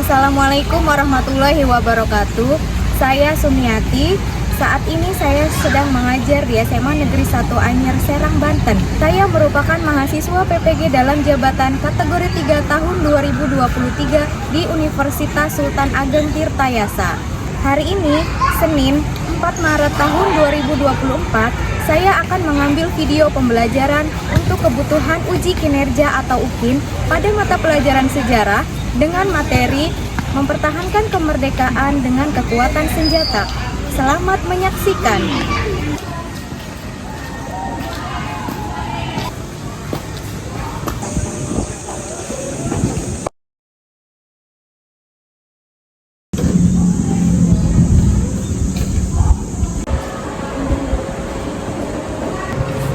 Assalamualaikum warahmatullahi wabarakatuh. Saya Sumiati. Saat ini saya sedang mengajar di SMA Negeri 1 Anyer, Serang, Banten. Saya merupakan mahasiswa PPG dalam jabatan kategori 3 tahun 2023 di Universitas Sultan Ageng Tirtayasa. Hari ini, Senin 4 Maret tahun 2024, saya akan mengambil video pembelajaran untuk kebutuhan uji kinerja atau UKIN pada mata pelajaran sejarah dengan materi mempertahankan kemerdekaan dengan kekuatan senjata. Selamat menyaksikan.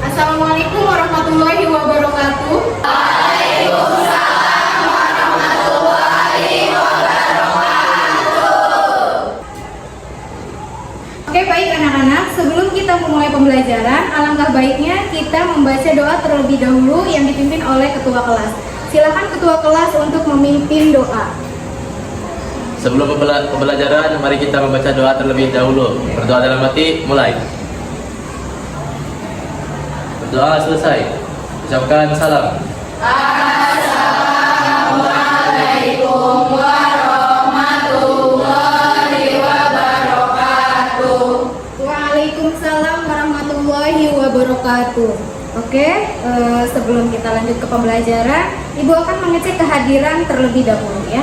Assalamualaikum warahmatullahi wabarakatuh. Oke, baik anak-anak, sebelum kita memulai pembelajaran, alangkah baiknya kita membaca doa terlebih dahulu yang dipimpin oleh ketua kelas. Silakan ketua kelas untuk memimpin doa. Sebelum pembelajaran, mari kita membaca doa terlebih dahulu. Berdoa dalam hati, mulai. Berdoa selesai. Ucapkan salam. Assalamualaikum warahmatullahi wabarakatuh. Waalaikumsalam warahmatullahi wabarakatuh. Oke, sebelum kita lanjut ke pembelajaran, Ibu akan mengecek kehadiran terlebih dahulu ya.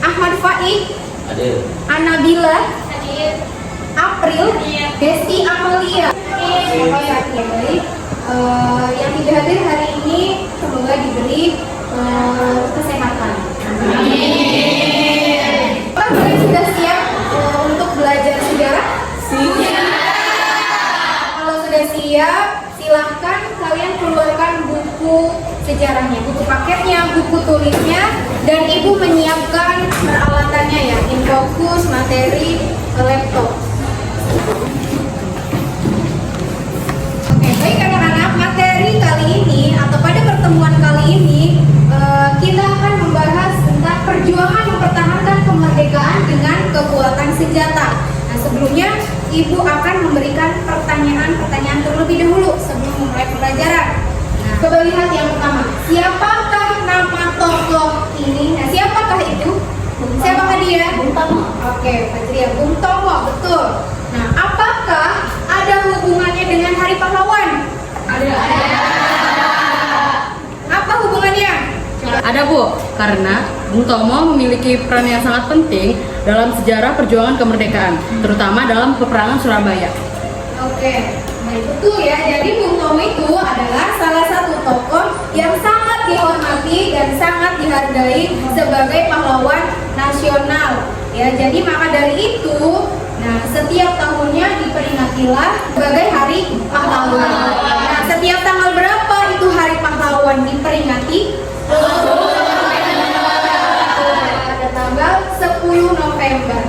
Ahmad Faik, Hadir. Anabila, Hadir. April, Hadir. Desti Amalia. Hadir. Oke, baik. Yang tidak hadir hari ini semoga diberi kesehatan. Amin. Kalian sudah siap untuk belajar sejarah? Siap. Kalau sudah siap, silahkan kalian keluarkan buku sejarahnya, buku paketnya, buku tulisnya, dan Ibu menyiapkan peralatannya ya, infokus, materi, laptop. Oke, baik anak-anak, materi kali ini atau pada pertemuan kali ini kita akan membahas tentang perjuangan mempertahankan kemerdekaan dengan kekuatan senjata. Nah, sebelumnya Ibu akan memberikan pertanyaan terlebih dahulu sebelum memulai pembelajaran. Nah, coba lihat yang pertama. Siapakah nama tokoh ini? Nah, siapakah itu? Siapakah dia? Bung Tomo. Oke, Fajria, Bung Tomo, betul. Nah, apakah ada hubungannya dengan Hari Pahlawan? Ada. Apa hubungannya? Ada Bu, karena Bung Tomo memiliki peran yang sangat penting dalam sejarah perjuangan kemerdekaan, terutama dalam peperangan Surabaya. Oke, baik, betul ya. Jadi Bung Tomo itu adalah salah satu tokoh yang sangat dihormati dan sangat dihargai sebagai pahlawan nasional. Ya, jadi maka dari itu, nah setiap tahunnya diperingatilah sebagai Hari Pahlawan. Nah, setiap tanggal berapa itu Hari Pahlawan diperingati? Pada tanggal 10 November.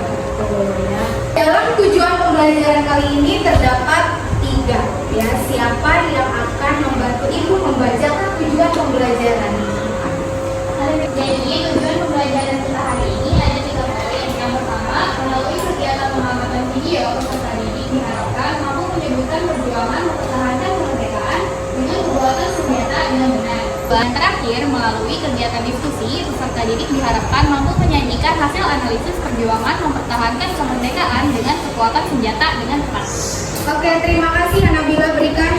Ya. Dalam tujuan pembelajaran kali ini terdapat 3 ya. Siapa yang akan membantu Ibu membacakan tujuan pembelajaran? Jadi tujuan pembelajaran kita hari ini ada 3 poin. Yang pertama, melalui kegiatan pengamatan video, peserta didik diharapkan mampu menyebutkan perjuangan mempertahankan kemerdekaan dengan kekuatan senjata dengan benar. Dan terakhir, melalui kegiatan diskusi, peserta didik diharapkan mampu menyajikan hasil analisis perjuangan mempertahankan kemerdekaan dengan kekuatan senjata dengan tepat. Oke, terima kasih Nabila, berikan.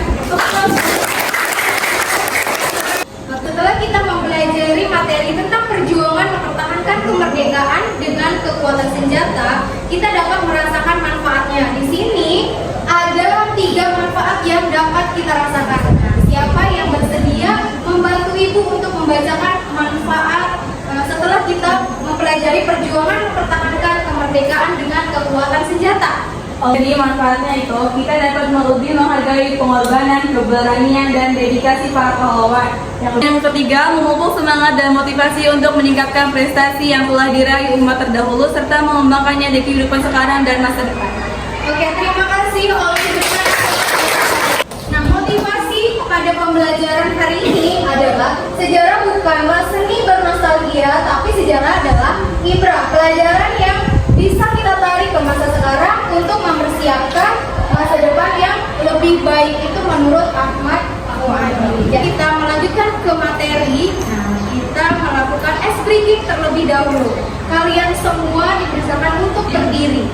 Setelah kita mempelajari materi tentang perjuangan mempertahankan kemerdekaan dengan kekuatan senjata, kita dapat merasakan manfaat membacakan manfaat setelah kita mempelajari perjuangan mempertahankan kemerdekaan dengan kekuatan senjata. Jadi manfaatnya itu kita dapat lebih menghargai pengorbanan, keberanian, dan dedikasi para pahlawan. Yang ketiga, memupuk semangat dan motivasi untuk meningkatkan prestasi yang telah diraih umat terdahulu serta mengembangkannya di kehidupan sekarang dan masa depan. Oke, terima kasih oleh. Nah, motivasi pada pembelajaran hari ini adalah sejarah bukanlah seni bernostalgia, tapi sejarah adalah ibrah, pelajaran yang bisa kita tarik ke masa sekarang untuk mempersiapkan masa depan yang lebih baik. Itu menurut Ahmad Mu'adili. Jadi kita melanjutkan ke materi. Nah, kita melakukan ice breaking terlebih dahulu. Kalian semua dipersilakan untuk berdiri.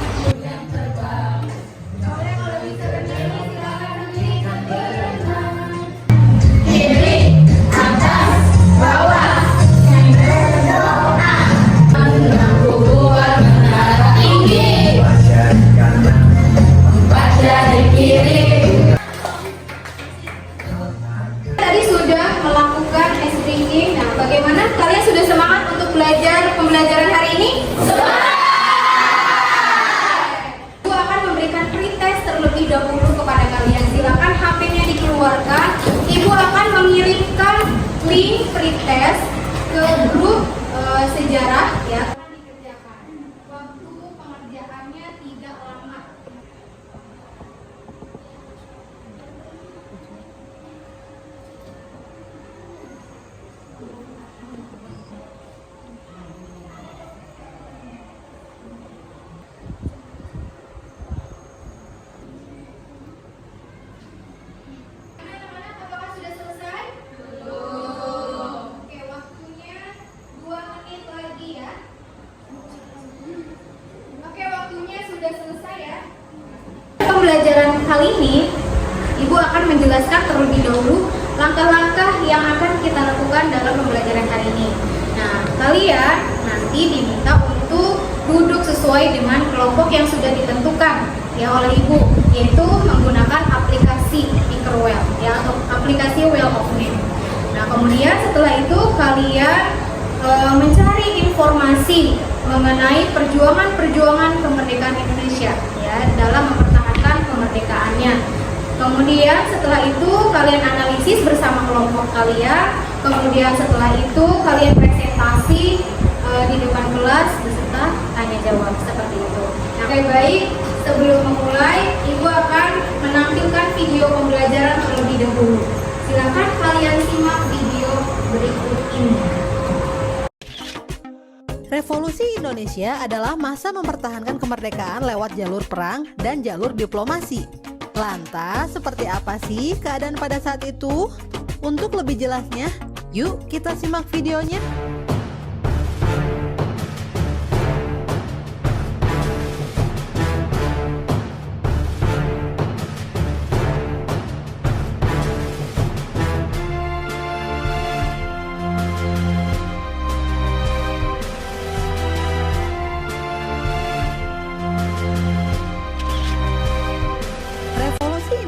Tadi sudah melakukan ice breaking. Nah, bagaimana? Kalian sudah semangat untuk belajar pembelajaran hari ini? Semangat! Ibu akan memberikan pretest terlebih dahulu kepada kalian. Silakan HP-nya dikeluarkan. Ibu akan mengirimkan link pretest ke grup sejarah ya. Waktu pengerjaannya tidak lama. Anak-anak, apakah sudah selesai? Belum. Oke, waktunya 2 menit lagi ya. Oke, waktunya sudah selesai ya. Pembelajaran kali ini, Ibu akan menjelaskan terlebih dahulu langkah-langkah yang akan kita lakukan dalam pembelajaran hari ini. Nah, kalian nanti diminta untuk duduk sesuai dengan kelompok yang sudah ditentukan ya oleh Ibu, yaitu menggunakan aplikasi Tinkerwell ya, atau aplikasi Wheel of Name. Nah, kemudian setelah itu kalian mencari informasi mengenai perjuangan kemerdekaan Indonesia ya dalam mempertahankan kemerdekaannya. Kemudian setelah itu kalian analisis bersama kelompok kalian. Kemudian setelah itu kalian presentasi di depan kelas beserta tanya jawab seperti itu. Nah, baik, sebelum memulai, Ibu akan menampilkan video pembelajaran terlebih dahulu. Silakan kalian simak video berikut ini. Revolusi Indonesia adalah masa mempertahankan kemerdekaan lewat jalur perang dan jalur diplomasi. Lantas, seperti apa sih keadaan pada saat itu? Untuk lebih jelasnya, yuk kita simak videonya.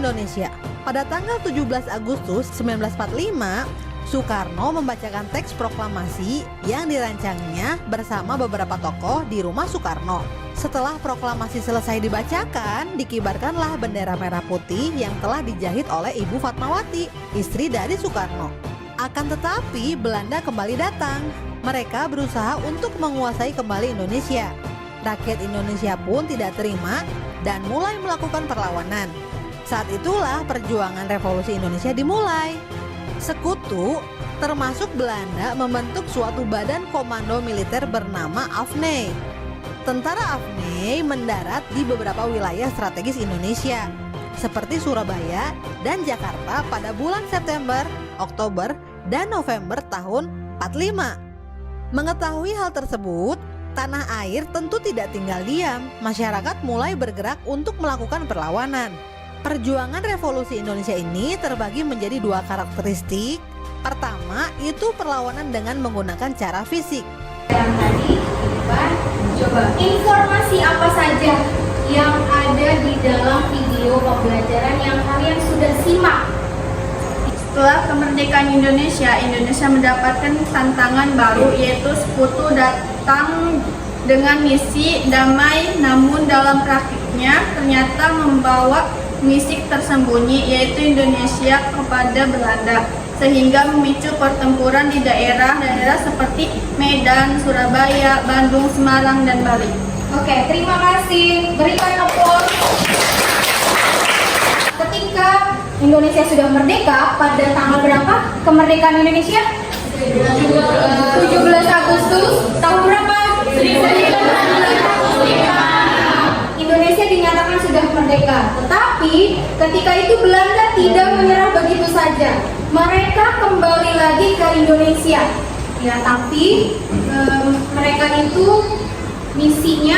Indonesia. Pada tanggal 17 Agustus 1945, Soekarno membacakan teks proklamasi yang dirancangnya bersama beberapa tokoh di rumah Soekarno. Setelah proklamasi selesai dibacakan, dikibarkanlah bendera merah putih yang telah dijahit oleh Ibu Fatmawati, istri dari Soekarno. Akan tetapi, Belanda kembali datang. Mereka berusaha untuk menguasai kembali Indonesia. Rakyat Indonesia pun tidak terima dan mulai melakukan perlawanan. Saat itulah perjuangan revolusi Indonesia dimulai. Sekutu, termasuk Belanda, membentuk suatu badan komando militer bernama AFNI. Tentara AFNI mendarat di beberapa wilayah strategis Indonesia, seperti Surabaya dan Jakarta pada bulan September, Oktober, dan November tahun 45. Mengetahui hal tersebut, tanah air tentu tidak tinggal diam. Masyarakat mulai bergerak untuk melakukan perlawanan. Perjuangan revolusi Indonesia ini terbagi menjadi dua karakteristik. Pertama, itu perlawanan dengan menggunakan cara fisik. Yang tadi, coba informasi apa saja yang ada di dalam video pembelajaran yang kalian sudah simak. Setelah kemerdekaan Indonesia, Indonesia mendapatkan tantangan baru, yaitu Sekutu datang dengan misi damai, namun dalam praktiknya ternyata membawa misi tersembunyi, yaitu Indonesia kepada Belanda, sehingga memicu pertempuran di daerah-daerah seperti Medan, Surabaya, Bandung, Semarang, dan Bali. Oke, terima kasih. Berikan aplaus. Ketika Indonesia sudah merdeka, pada tanggal berapa kemerdekaan Indonesia? 17 Agustus tahun berapa? 1945. Indonesia dinyatakan sudah merdeka. Tetapi ketika itu Belanda tidak menyerah begitu saja. Mereka kembali lagi ke Indonesia. Ya, tapi mereka itu misi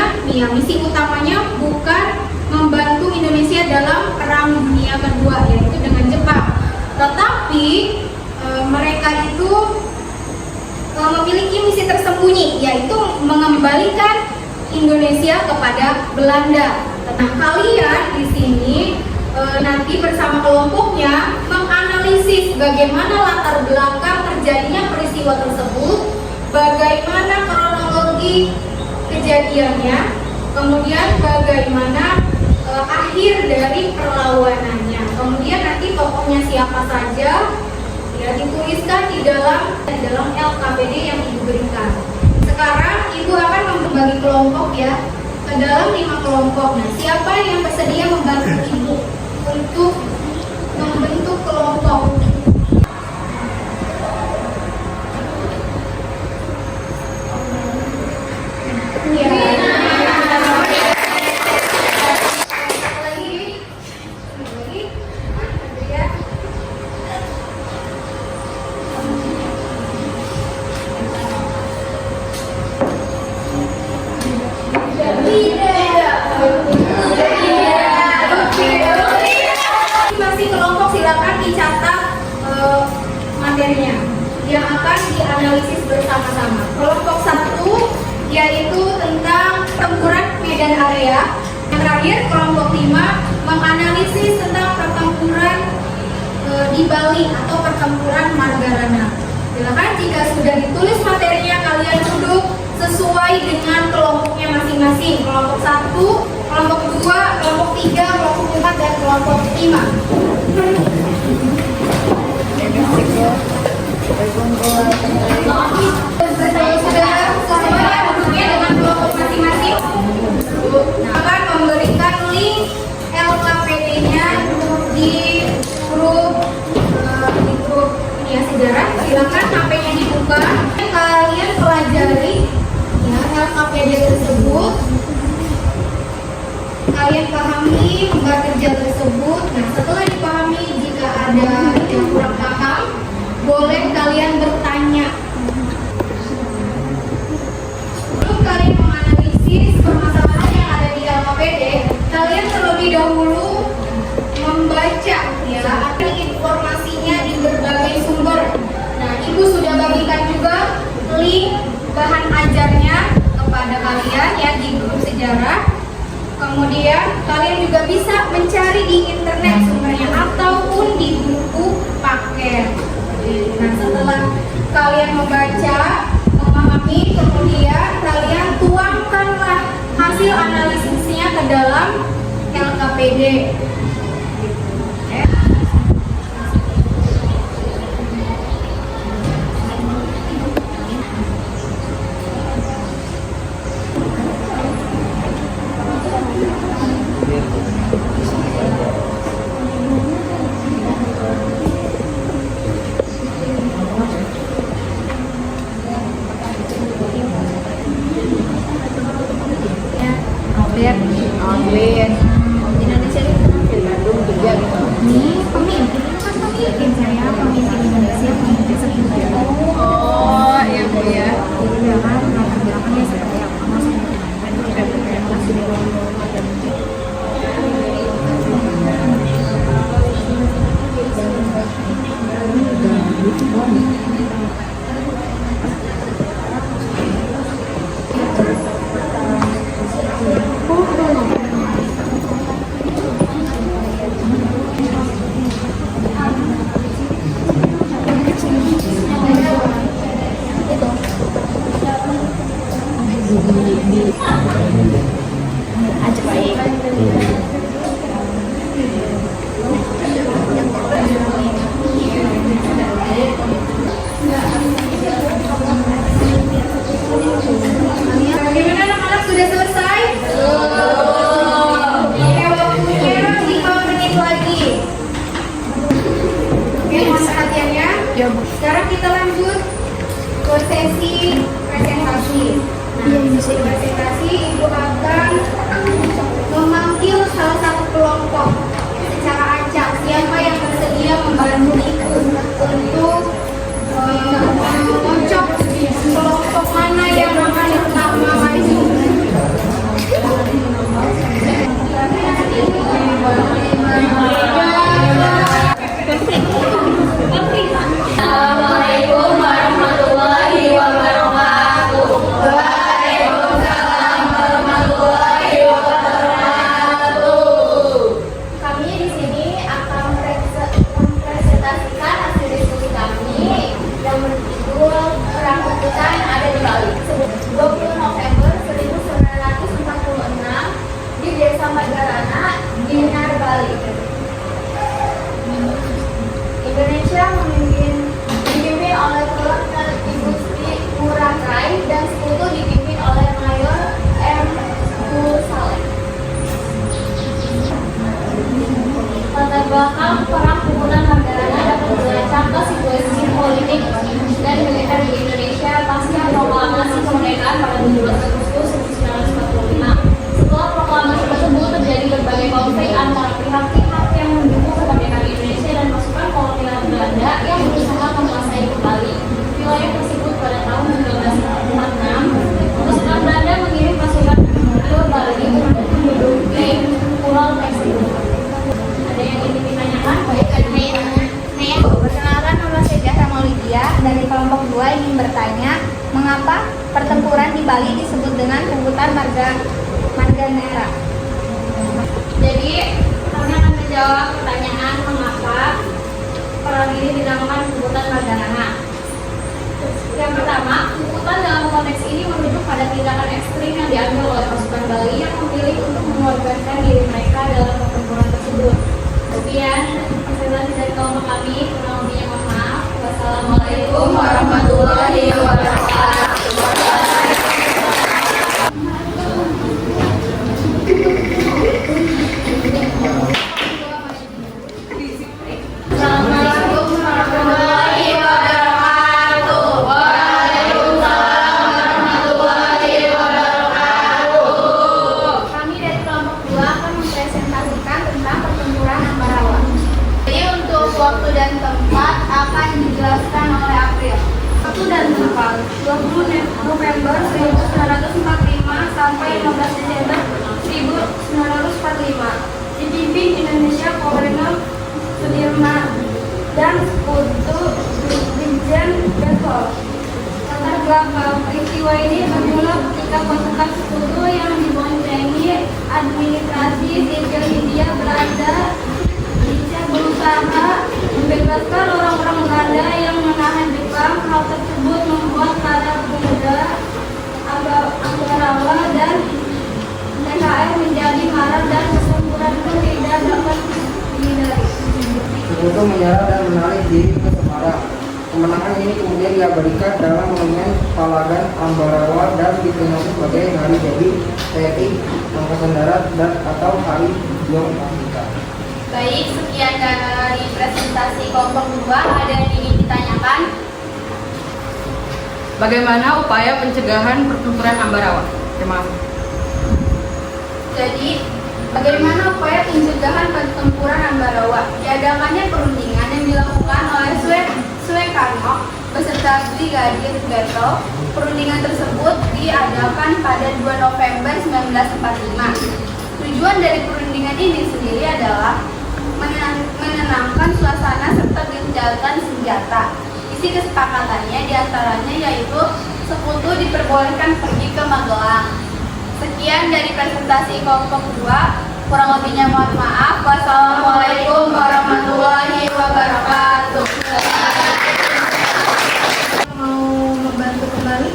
utamanya bukan membantu Indonesia dalam Perang Dunia Kedua, yaitu dengan Jepang. Tetapi mereka itu memiliki misi tersembunyi, yaitu mengembalikan Indonesia kepada Belanda. Nah, kalian di sini nanti bersama kelompoknya menganalisis bagaimana latar belakang terjadinya peristiwa tersebut, bagaimana kronologi kejadiannya, kemudian bagaimana akhir dari perlawanannya. Kemudian nanti tokohnya siapa saja, ya dituliskan di dalam LKPD yang Ibu berikan. Sekarang Ibu akan membagi kelompok ya ke dalam 5 kelompok. Nah, siapa yang bersedia membantu Ibu untuk membentuk kelompok? Masih kelompok, silakan dicatat materinya yang akan dianalisis bersama-sama. Kelompok 1 yaitu tentang pertempuran Medan Area. Yang terakhir kelompok 5 menganalisis tentang pertempuran di Bali atau pertempuran Margarana. Silakan jika sudah ditulis materinya kalian duduk sesuai dengan kelompoknya masing-masing. Kelompok 1, kelompok 2, kelompok 3, kelompok 4, dan kelompok 5. Sudah semuanya duduknya dengan kelompok masing-masing. Akan memberikan link LKPD-nya di grup sejarah. Silakan HP-nya dibuka. Kalian pelajari ya LKPD tersebut. Kalian pahami lembar kerja tersebut. Nah, setelah dipahami, jika ada yang kurang paham, boleh kalian bertanya. Sebelum kalian menganalisis permasalahan yang ada di LKPD, kalian terlebih dahulu membaca ya informasinya di berbagai sumber. Nah, Ibu sudah bagikan juga link bahan ajarnya kepada kalian ya di grup sejarah. Kemudian kalian juga bisa mencari di internet sumbernya ataupun di buku paket. Nah, setelah kalian membaca, memahami, kemudian kalian tuangkanlah hasil analisisnya ke dalam LKPD. Indonesia ini di Bandung juga gitu. Ini pemimpin, kan pemimpin saya, pemimpin Indonesia, pemimpin sebenarnya. Oh, iya Bu ya. Jadi jangan latar belakangnya seperti apa, maksudnya. Bali. Indonesia dipimpin oleh Kolonel Igusti Ngurah Rai dan sekutu dipimpin oleh Mayor M. Saleh. Latar belakang perang pukulan Margarana dapat dilacak ke situasi politik dan militer di Indonesia pasca proklamasi kemerdekaan pada 17 Agustus 1945. Setelah proklamasi tersebut terjadi berbagai konflik antara pihak-pihak yang mendukung kemerdekaan Indonesia dan pasukan kolonial Belanda yang berusaha menguasai kembali wilayah tersebut pada tahun 1946. Pasukan Belanda mengirim pasukan ke Bali untuk menduduki pulau tersebut. Ada yang ingin ditanyakan? Baik, perkenalkan, nama saya Zahra Maulidia dari kelompok 2 ingin bertanya, mengapa pertempuran di Bali disebut dengan pungutan Marganera? Jadi, kami akan menjawab pertanyaan mengapa perang ini dinamakan pungutan Marganera. Yang pertama, pungutan dalam konteks ini merujuk pada tindakan ekstrim yang diambil oleh pasukan Bali yang memilih untuk mengorbankan diri mereka dalam pertempuran tersebut. Kemudian, presentasi dari kelompok kami, kurang lebihnya mohon maaf. Wassalamualaikum warahmatullahi wabarakatuh. Assalamualaikum warahmatullahi wabarakatuh. Waalaikumsalam warahmatullahi wabarakatuh. Kami dari kelompok 2 akan mempresentasikan tentang pertempuran Ambarawa. Jadi untuk waktu dan tempat akan dijelaskan oleh April. Waktu dan tempat 20 November 1945 sampai 15 Desember 1945. Dipimpin Indonesia Kolonel Sudirman dan Sekutu Brigjen Besol. Latar belakang peristiwa ini bermula ketika pasukan Sekutu yang diboncengi administrasi sipil Hindia Belanda berusaha membebaskan orang-orang Belanda yang menahan Jepang. Hal tersebut membuat para pemuda Ambarawa dan TKI menjadi marah dan pertempuran pun tidak dapat dihindari. Sekutu menyerah dan menarik diri ke Semarang. Kemenangan ini kemudian diabadikan dalam monumen Palagan Ambarawa dan dikenal sebagai Hari Jadi TNI Angkatan Darat dan atau Hari Juang Afrika. Baik, sekian dari presentasi kelompok 2. Ada yang ingin ditanyakan? Bagaimana upaya pencegahan pertempuran Ambarawa? Terima kasih. Jadi, bagaimana upaya pencegahan pertempuran Ambarawa? Diadakannya perundingan yang dilakukan oleh Suekarno beserta Brigadir Beto. Perundingan tersebut diadakan pada 2 November 1945. Tujuan dari perundingan ini sendiri adalah menenangkan suasana serta gencatan senjata. Isi kesepakatannya diantaranya yaitu Sekutu diperbolehkan pergi ke Magelang. Sekian dari presentasi kelompok 2. Kurang lebihnya mohon maaf. Wassalamualaikum warahmatullahi wabarakatuh. Mau membantu kembali?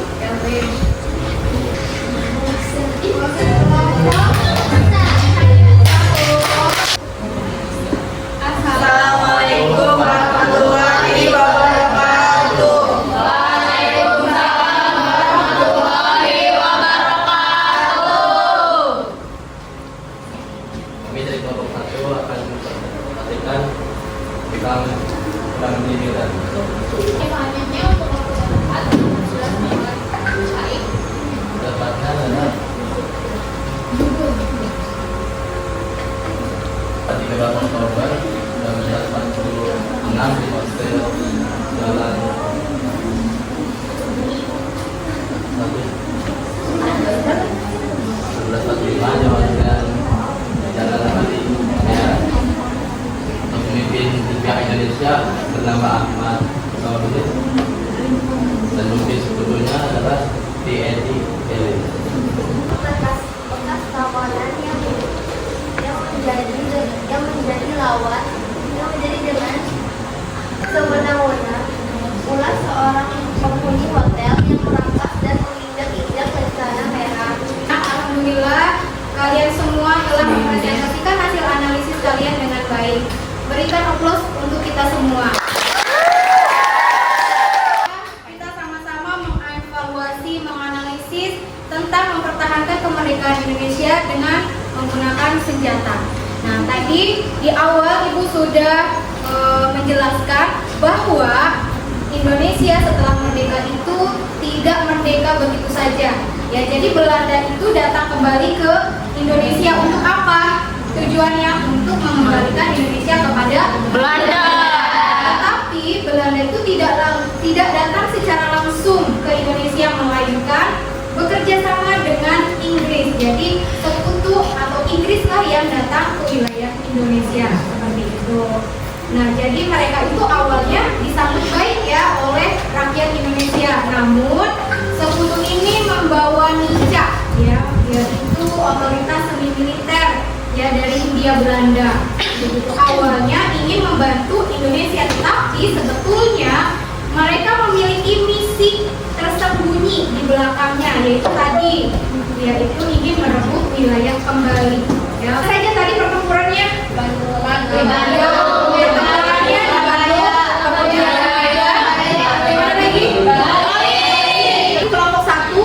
Assalamualaikum warahmatullahi wabarakatuh. Waalaikumsalam warahmatullahi wabarakatuh. Kami dari kelompok 1 akan memperhatikan tentang perang militer. Selanjutnya untuk kelompok 4 sudah mulai baik. Tepatnya adalah 13 Oktober 1946 di Hostel Jalan 1145 Jalan Bali. Pemimpin di pihak Indonesia bernama Ahmad Sohibul dan pemimpin sekutunya adalah TNI Bali. Bekas kawanan yang menjadi lawan, yang menjadi dengan sewenang-wenang ulah seorang penghuni hotel yang merampas dan menginjak-injak Istana Merah. Alhamdulillah kalian semua telah mempresentasikan hasil analisis tugas kalian dengan baik. Berikan aplaus untuk kita semua. Kita sama-sama mengevaluasi, menganalisis tentang mempertahankan kemerdekaan Indonesia dengan menggunakan senjata. Nah, tadi di awal Ibu sudah menjelaskan bahwa Indonesia setelah merdeka itu tidak merdeka begitu saja. Ya, jadi Belanda itu datang kembali ke Indonesia untuk apa? Tujuannya untuk mengembalikan Indonesia kepada Belanda. Tetapi Belanda itu tidak datang secara langsung ke Indonesia, melainkan bekerja sama dengan Inggris. Jadi sekutu atau Inggris lah yang datang ke wilayah Indonesia seperti itu. Nah, jadi mereka itu awalnya disambut baik ya oleh rakyat Indonesia. Namun sekutu ini membawa nicah ya, yaitu otoritas semi militer ya dari Hindia Belanda. Begitu awalnya ingin membantu Indonesia, tetapi sebetulnya mereka memiliki misi tersembunyi di belakangnya, yaitu tadi yaitu ingin merebut wilayah kembali. Ya, saja tadi pertempurannya kelompok 1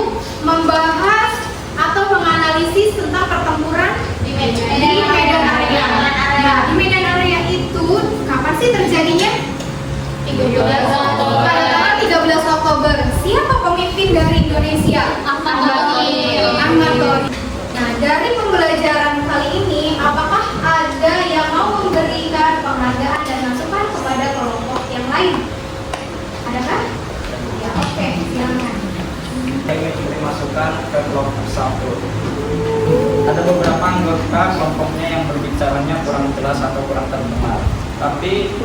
membahas atau menganalisis tentang pertempuran di Medan Area. Nah, di Medan Area itu kapan sih terjadinya? 13 Oktober. Siapa pemimpin dari Indonesia? Ahmad Tohir. Nah, dari pembelajaran kali ini, apakah ada yang mau memberikan penghargaan dan masukan kepada kelompok yang lain? Adakah? Ya, oke, silakan. Saya ingin memberi masukan ke kelompok 1. Ada beberapa anggota kelompoknya yang berbicaranya kurang jelas atau kurang terdengar. Tapi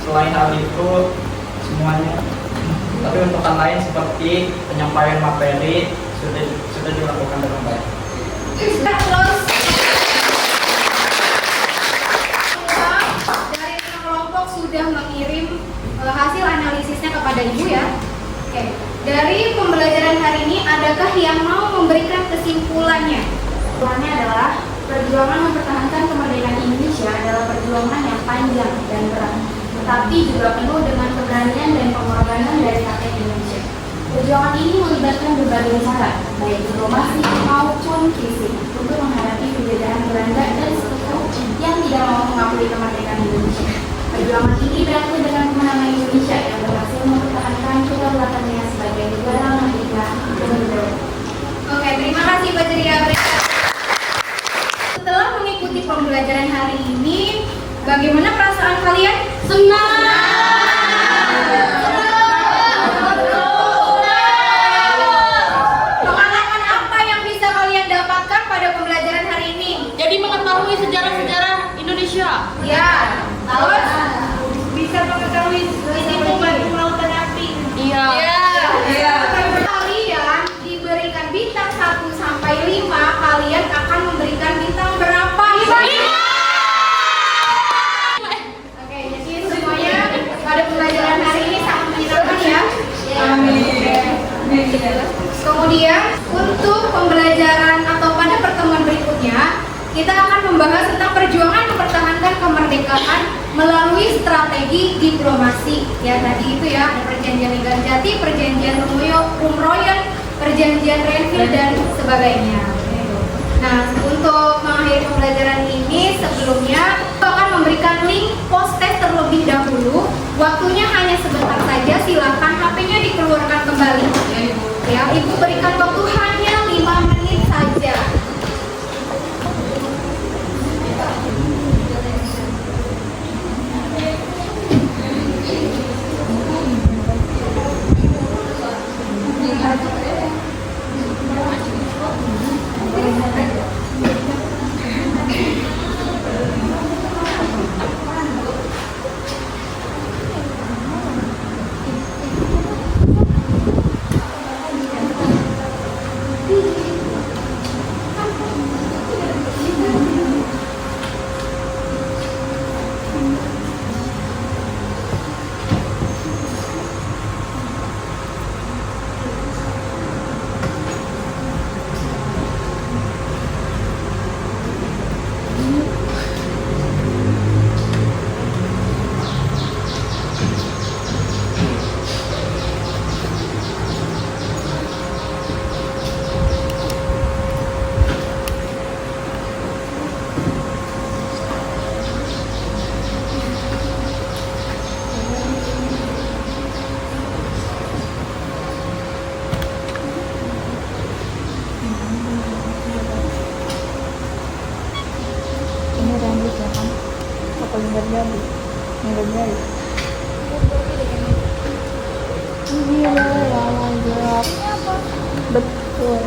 selain hal itu semuanya, tapi untuk hal lain seperti penyampaian materi sudah dilakukan dengan baik. Dari kelompok sudah mengirim hasil analisisnya kepada Ibu ya. Oke. Dari pembelajaran hari ini, adakah yang mau memberikan kesimpulannya? Kesimpulannya adalah perjuangan mempertahankan kemerdekaan Indonesia adalah perjuangan yang panjang dan berat, tetapi juga penuh dengan keberanian dan pengorbanan dari rakyat Indonesia. Perjuangan ini melibatkan berbagai cara, baik diplomasi maupun fisik, untuk menghadapi penjajahan Belanda dan sekutu yang tidak mau mengakui kemerdekaan Indonesia. Perjuangan ini berakhir dengan kemenangan Indonesia yang berhasil mempertahankan kedaulatannya sebagai negara merdeka dan berdaulat. Oke, terima kasih Mbak Ceria. Setelah mengikuti pembelajaran hari ini, bagaimana perasaan kalian? Senang! Pengalaman apa yang bisa kalian dapatkan pada pembelajaran hari ini? Jadi mengetahui sejarah-sejarah Indonesia. Ya, terus bisa mengetahui simbol Bandung Lautan Api. Iya. Kalian diberikan bintang 1 sampai 5, kalian akan memberikan bintang berapa? 5. Oke, jadi semuanya pada pembelajaran hari ini sangat menyenangkan ya. Amin. Kemudian untuk pembelajaran atau pada pertemuan berikutnya, kita akan membahas tentang perjuangan mempertahankan kemerdekaan melalui strategi diplomasi. Ya, tadi itu ya, ada perjanjian Linggarjati, perjanjian Rumroyen, perjanjian Renville dan sebagainya. Nah, untuk mengakhiri pembelajaran ini, sebelumnya kita akan memberikan link post test terlebih dahulu. Waktunya hanya sebentar saja, silakan HP-nya dikeluarkan kembali. Ya, Ibu berikan waktu hanya 5 menit saja. paling terjadi. Betul.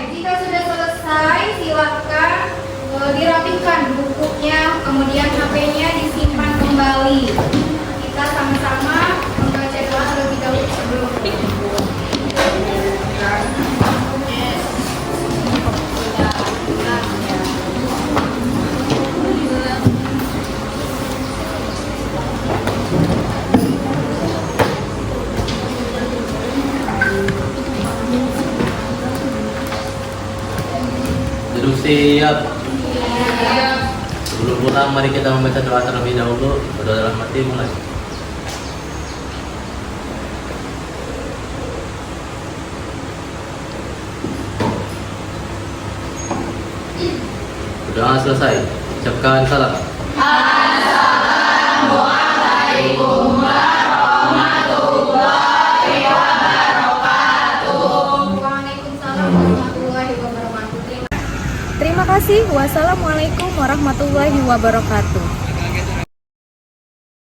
Jika sudah selesai, silakan dirapikan bukunya, kemudian HP-nya disimpan kembali. Kita sama-sama membaca doa terlebih dahulu sebelum Duduk siap. Sebelum pulang, mari kita membaca doa terlebih dahulu. Berdoa dalam hati mulai. Doa selesai. Ucapkan salam. Waalaikumsalam warahmatullahi wabarakatuh. Terima kasih. Wassalamualaikum warahmatullahi wabarakatuh.